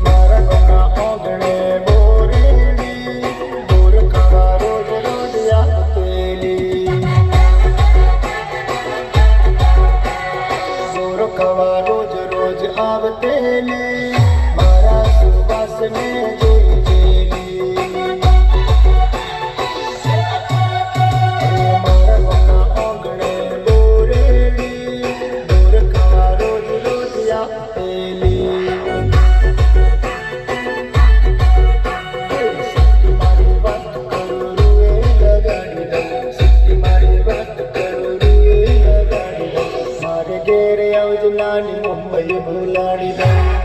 મારા ઘરના આંગણે બોરેલી બોર ખાવા રોજ રોજ આવતેલી બોર ખાવા રોજ રોજ આવતેલી મારા સુવાસને જોઈ જેલી મારા ઘરના આંગણે બોરેલી બોર ખાવા રોજ રોજ આવતેલી ઘેર આવજ નાની મુંબઈ ભૂલાડી દઉં